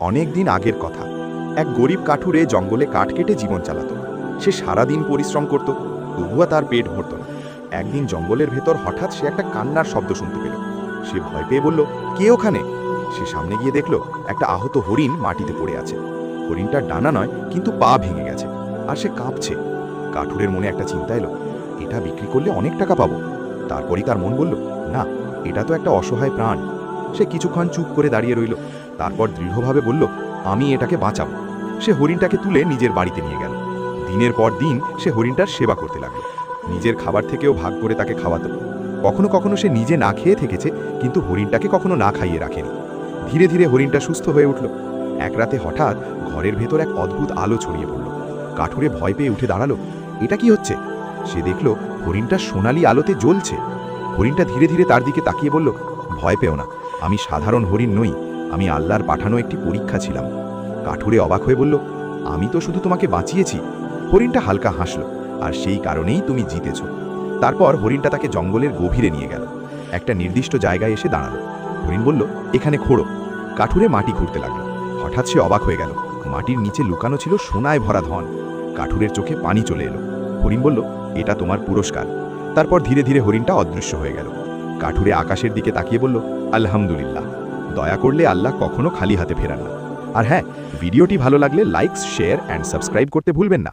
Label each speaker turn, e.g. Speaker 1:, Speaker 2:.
Speaker 1: অনেক দিন আগের কথা। এক গরিব কাঠুরে জঙ্গলে কাঠ কেটে জীবন চালাতো। সে সারাদিন পরিশ্রম করত, তবুও তার পেট ভরত না। একদিন জঙ্গলের ভেতর হঠাৎ সে একটা কান্নার শব্দ শুনতে পেল। সে ভয় পেয়ে বলল, কে ওখানে? সে সামনে গিয়ে দেখল একটা আহত হরিণ মাটিতে পড়ে আছে। হরিণটার ডানা নয়, কিন্তু পা ভেঙে গেছে, আর সে কাঁপছে। কাঠুরের মনে একটা চিন্তা এলো, এটা বিক্রি করলে অনেক টাকা পাবো। তারপরই তার মন বলল, না, এটা তো একটা অসহায় প্রাণ। সে কিছুক্ষণ চুপ করে দাঁড়িয়ে রইল, তারপর দৃঢ়ভাবে বলল, আমি এটাকে বাঁচাবো। সে হরিণটাকে তুলে নিজের বাড়িতে নিয়ে গেল। দিনের পর দিন সে হরিণটার সেবা করতে লাগলো। নিজের খাবার থেকেও ভাগ করে তাকে খাওয়াতো। কখনো কখনো সে নিজে না খেয়ে থেকেছে, কিন্তু হরিণটাকে কখনো না খাইয়ে রাখেনি। ধীরে ধীরে হরিণটা সুস্থ হয়ে উঠল। এক রাতে হঠাৎ ঘরের ভেতর এক অদ্ভুত আলো ছড়িয়ে পড়ল। কাঠুরে ভয় পেয়ে উঠে দাঁড়ালো, এটা কি হচ্ছে? সে দেখল হরিণটা সোনালি আলোতে জ্বলছে। হরিণটা ধীরে ধীরে তার দিকে তাকিয়ে বলল, ভয় পেও না, আমি সাধারণ হরিণ নই, আমি আল্লাহর পাঠানো একটি পরীক্ষা ছিলাম। কাঠুরে অবাক হয়ে বলল, আমি তো শুধু তোমাকে বাঁচিয়েছি। হরিণটা হালকা হাসল, আর সেই কারণেই তুমি জিতেছ। তারপর হরিণটা তাকে জঙ্গলের গভীরে নিয়ে গেল। একটা নির্দিষ্ট জায়গায় এসে দাঁড়ালো। হরিণ বলল, এখানে খোঁড়ো। কাঠুরে মাটি খুঁড়তে লাগলো। হঠাৎ সে অবাক হয়ে গেল, মাটির নিচে লুকানো ছিল সোনায় ভরা ধন। কাঠুরের চোখে পানি চলে এলো। হরিণ বলল, এটা তোমার পুরস্কার। তারপর ধীরে ধীরে হরিণটা অদৃশ্য হয়ে গেল। কাঠুরে আকাশের দিকে তাকিয়ে বলল, আলহামদুলিল্লাহ, দয়া করলে আল্লাহ কখনো খালি হাতে ফেরান না। আর হ্যাঁ, ভিডিওটি ভালো লাগলে লাইক, শেয়ার অ্যান্ড সাবস্ক্রাইব করতে ভুলবেন না।